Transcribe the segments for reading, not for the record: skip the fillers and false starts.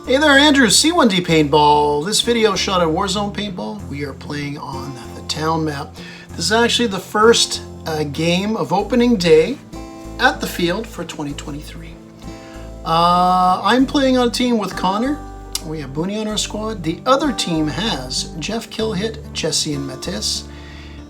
Hey there, Andrew, C1D Paintball. This video shot at Warzone Paintball. We are playing on the town map. This is actually the first game of opening day at the field for 2023. I'm playing on a team with Connor. We have Booney on our squad. The other team has Jeff Killhit, Jesse, and Matisse.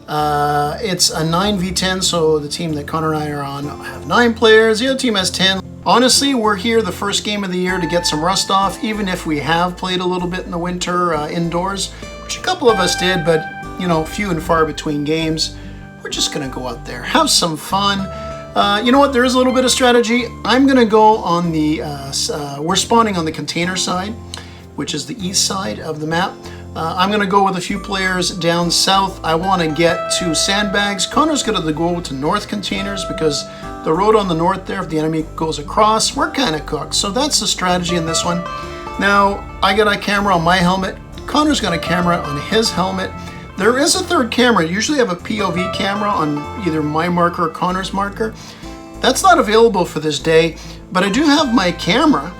It's a 9v10, so the team that Connor and I are on have 9 players. The other team has 10. Honestly, we're here the first game of the year to get some rust off, even if we have played a little bit in the winter indoors, which a couple of us did, but, you know, few and far between games. We're just going to go out there, have some fun. You know what? There is a little bit of strategy. I'm going to go on the, we're spawning on the container side, which is the east side of the map. I'm going to go with a few players down south. I want to get to sandbags. Connor's going to go to north containers because the road on the north there, if the enemy goes across, we're kind of cooked. So that's the strategy in this one. Now, I got a camera on my helmet. Connor's got a camera on his helmet. There is a third camera. Usually I have a POV camera on either my marker or Connor's marker. That's not available for this day, but I do have my camera,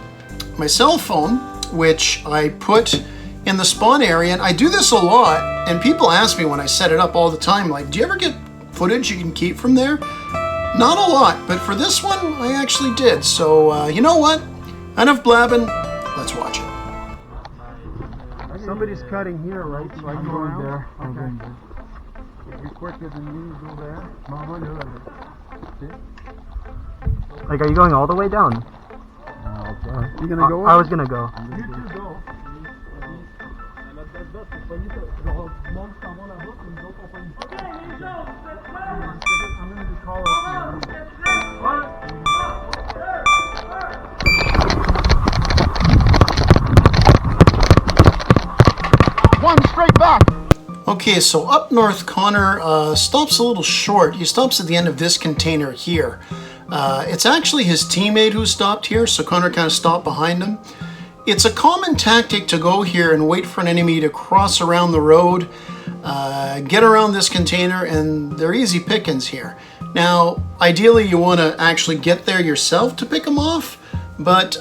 my cell phone, which I put in the spawn area. And I do this a lot, and people ask me when I set it up all the time, like, do you ever get footage you can keep from there? Not a lot, but for this one, I actually did. So, you know what? Enough blabbing. Let's watch it. Somebody's cutting here, right? So I can go around there. Okay. If you're quicker than me, go there. Like, are you going all the way down? Okay. You gonna go? I was gonna go. You two go. One straight back. Okay, so up north, Connor stops a little short. He stops at the end of this container here. It's actually his teammate who stopped here, so Connor kind of stopped behind him. It's a common tactic to go here and wait for an enemy to cross around the road, get around this container, and they're easy pickings here. Now, ideally you want to actually get there yourself to pick them off, but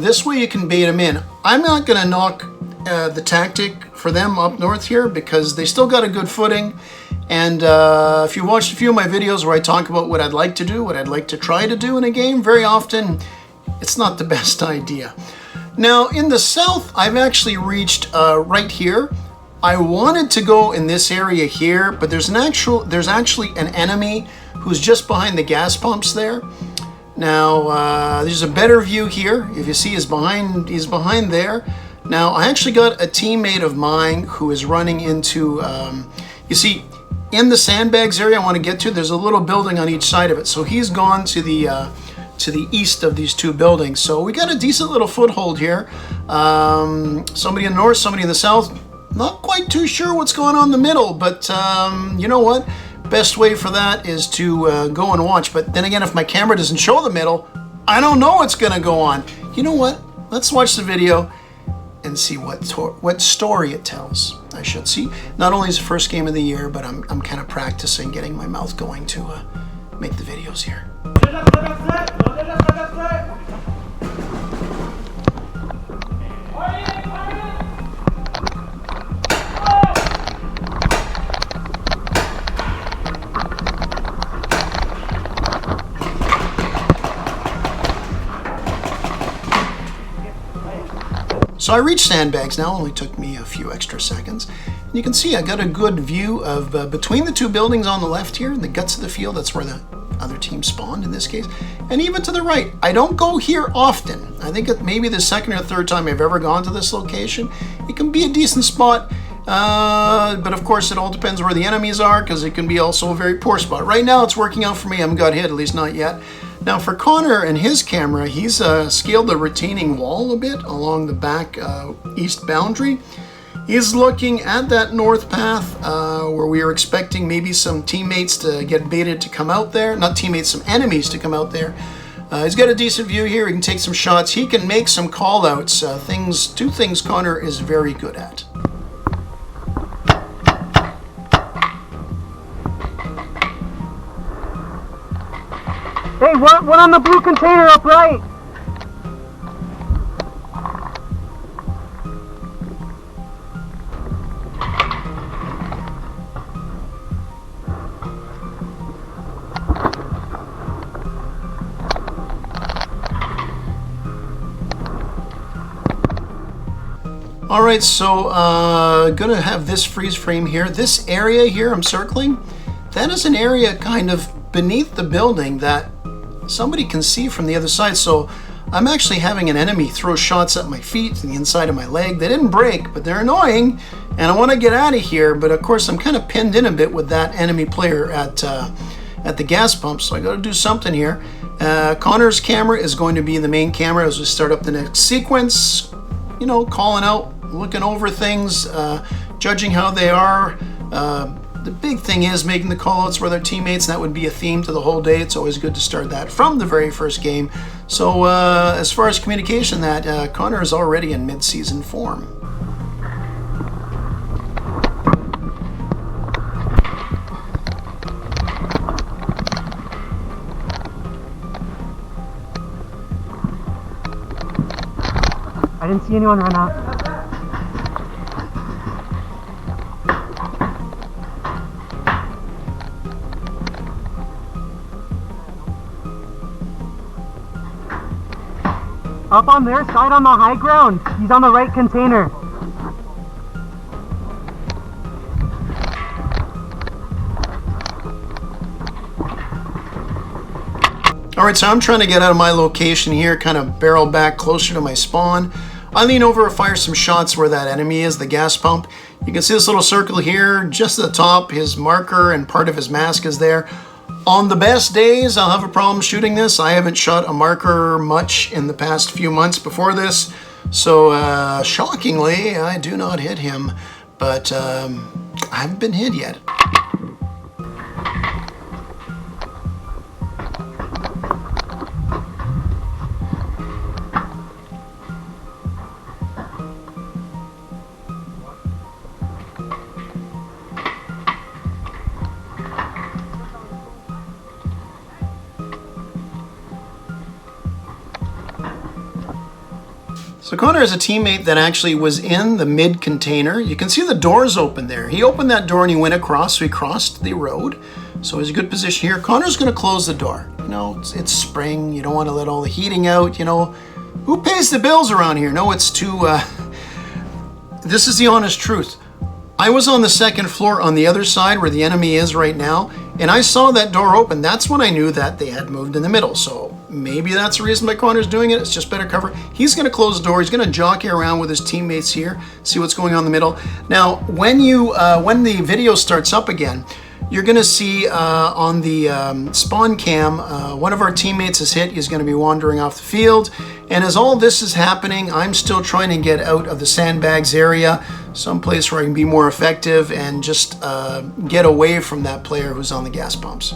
this way you can bait them in. I'm not going to knock the tactic for them up north here because they still got a good footing. And if you watched a few of my videos where I talk about what I'd like to do, what I'd like to try to do in a game, very often it's not the best idea. Now in the south, I've actually reached right here. I wanted to go in this area here, but there's actually an enemy who's just behind the gas pumps there. Now there's a better view here. If you see, he's behind there. Now I actually got a teammate of mine who is running into, you see, in the sandbags area I want to get to, there's a little building on each side of it. So he's gone to the east of these two buildings. So we got a decent little foothold here. Somebody in the north, somebody in the south. Not quite too sure what's going on in the middle, but you know what? Best way for that is to go and watch. But then again, if my camera doesn't show the middle, I don't know what's going to go on. You know what? Let's watch the video and see what story it tells. I should see. Not only is the first game of the year, but I'm kind of practicing getting my mouth going to make the videos here. So I reached sandbags now, only took me a few extra seconds. And you can see I got a good view of between the two buildings on the left here, in the guts of the field. That's where the other team spawned in this case. And even to the right. I don't go here often. I think it may be the second or third time I've ever gone to this location. It can be a decent spot, but of course it all depends where the enemies are, because it can be also a very poor spot. Right now it's working out for me. I haven't got hit, at least not yet. Now for Connor and his camera, he's scaled the retaining wall a bit along the back east boundary. He's looking at that north path where we are expecting maybe some teammates to get baited to come out there. Not teammates, some enemies to come out there. He's got a decent view here. He can take some shots. He can make some call-outs. Two things Connor is very good at. Hey, one on the blue container up right. All right, so gonna have this freeze frame here. This area here I'm circling, that is an area kind of beneath the building that somebody can see from the other side. So I'm actually having an enemy throw shots at my feet and the inside of my leg. They didn't break, but they're annoying, and I want to get out of here. But of course, I'm kind of pinned in a bit with that enemy player at the gas pump, so I got to do something here. Connor's camera is going to be the main camera as we start up the next sequence. You know, calling out, looking over things, judging how they are. The big thing is making the call-outs with our teammates, and that would be a theme to the whole day. It's always good to start that from the very first game. So as far as communication, that Connor is already in mid-season form. I didn't see anyone run out. Up on their side on the high ground. He's on the right container. All right, so I'm trying to get out of my location here, kind of barrel back closer to my spawn. I lean over and fire some shots where that enemy is, the gas pump. You can see this little circle here, just at the top. His marker and part of his mask is there. On the best days, I'll have a problem shooting this. I haven't shot a marker much in the past few months before this. So, shockingly, I do not hit him. But I haven't been hit yet. So Connor is a teammate that actually was in the mid container. You can see the doors open there. He opened that door and he went across, so he crossed the road. So he's a good position here. Connor's gonna close the door. You know, it's spring, you don't wanna let all the heating out, you know. Who pays the bills around here? No, it's too, this is the honest truth. I was on the second floor on the other side where the enemy is right now, and I saw that door open. That's when I knew that they had moved in the middle. So maybe that's the reason why Connor's doing it. It's just better cover. He's going to close the door. He's going to jockey around with his teammates here, see what's going on in the middle. Now, when the video starts up again, you're going to see on the spawn cam, one of our teammates is hit. He's going to be wandering off the field. And as all this is happening, I'm still trying to get out of the sandbags area, someplace where I can be more effective and just get away from that player who's on the gas pumps.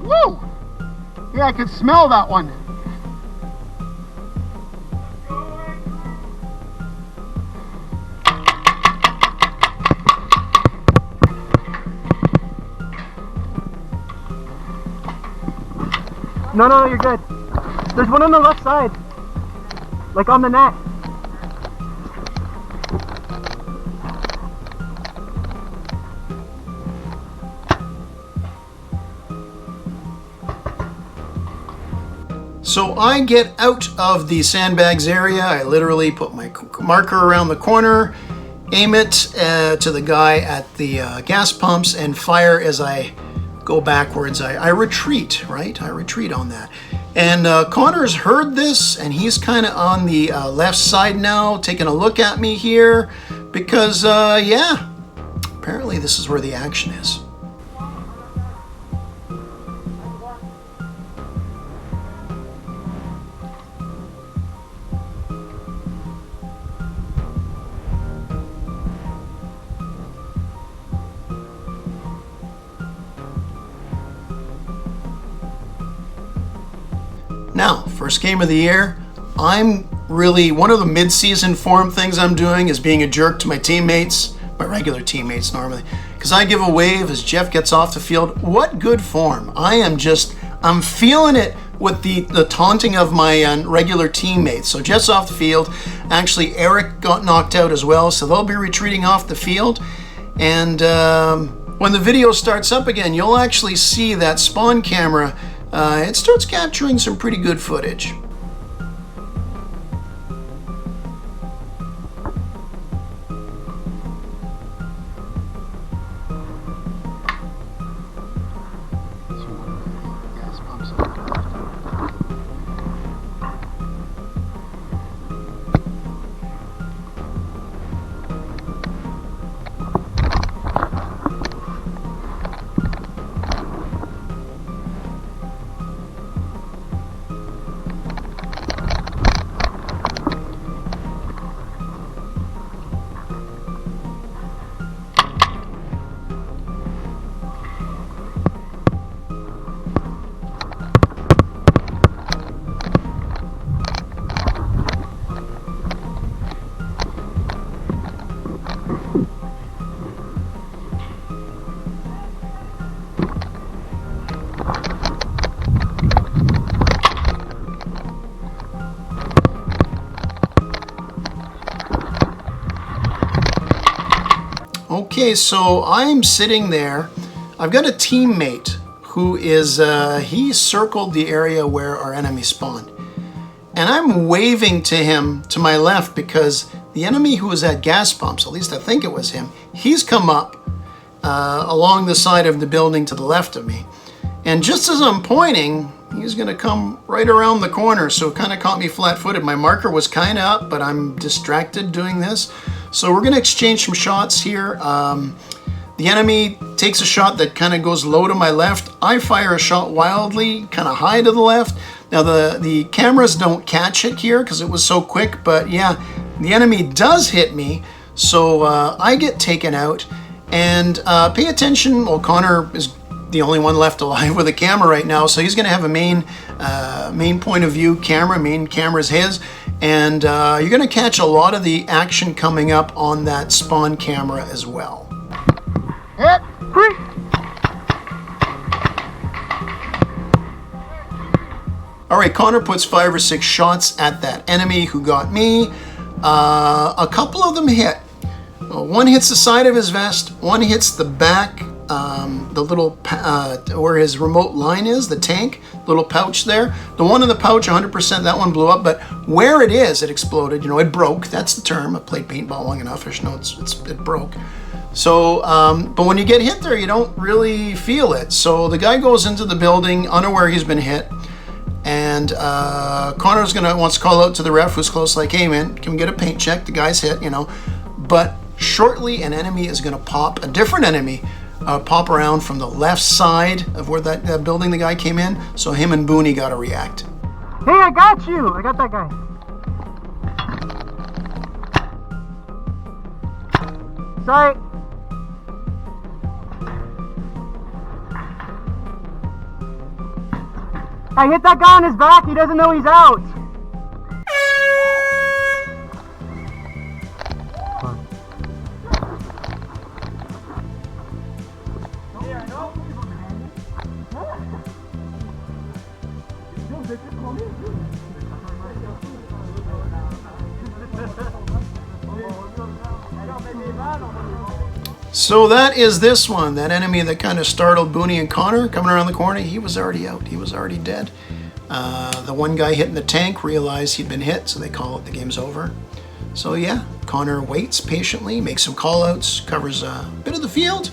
Woo! Yeah, I can smell that one. No, you're good. There's one on the left side. Like on the net. So I get out of the sandbags area. I literally put my marker around the corner, aim it to the guy at the gas pumps, and fire as I go backwards. I retreat, right? I retreat on that. And Connor's heard this, and he's kind of on the left side now, taking a look at me here, because, yeah, apparently this is where the action is. Now, first game of the year, I'm really, one of the mid-season form things I'm doing is being a jerk to my teammates, my regular teammates normally, because I give a wave as Jeff gets off the field. What good form. I'm feeling it with the taunting of my regular teammates. So just off the field, actually Eric got knocked out as well, so they'll be retreating off the field. And when the video starts up again, you'll actually see that spawn camera. It starts capturing some pretty good footage. Okay, so I'm sitting there. I've got a teammate who is, he circled the area where our enemy spawned. And I'm waving to him to my left because the enemy who was at gas pumps, at least I think it was him, he's come up along the side of the building to the left of me. And just as I'm pointing, he's going to come right around the corner, so it kind of caught me flat-footed. My marker was kind of up, but I'm distracted doing this. So we're going to exchange some shots here. The enemy takes a shot that kind of goes low to my left. I fire a shot wildly, kind of high to the left. Now the cameras don't catch it here because it was so quick, but yeah, the enemy does hit me. So I get taken out. And pay attention, well, Connor is the only one left alive with a camera right now, so he's going to have a main point of view camera. Main camera is his, and you're going to catch a lot of the action coming up on that spawn camera as well. Hit. All right, Connor puts 5 or 6 shots at that enemy who got me. A couple of them hit. One hits the side of his vest, one hits the back, the little, where his remote line is, the tank, little pouch there. The one in the pouch, 100%, that one blew up, but where it is, it exploded. You know, it broke. That's the term. I played paintball long enough. I should know it broke. So, but when you get hit there, you don't really feel it. So the guy goes into the building, unaware he's been hit. And Connor's wants to call out to the ref who's close, like, hey man, can we get a paint check? The guy's hit, you know. But shortly an enemy is gonna pop, a different enemy, pop around from the left side of where that building the guy came in. So him and Booney gotta react. Hey, I got you! I got that guy. Sorry. I hit that guy on his back, he doesn't know he's out. So that is this one, that enemy that kind of startled Booney and Connor coming around the corner. He was already out, he was already dead. The one guy hitting the tank realized he'd been hit, so they call it the game's over. So yeah, Connor waits patiently, makes some call outs, covers a bit of the field,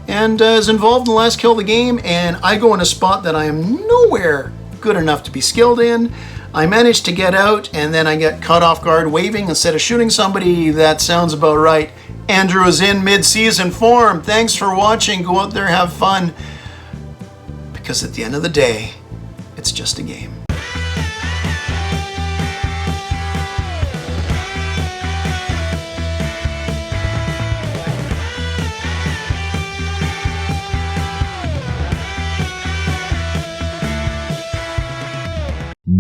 and is involved in the last kill of the game. And I go in a spot that I am nowhere good enough to be skilled in. I managed to get out, and then I get caught off guard waving instead of shooting somebody. That sounds about right. Andrew is in mid-season form. Thanks for watching. Go out there, have fun. Because at the end of the day, it's just a game.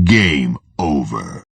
Game over.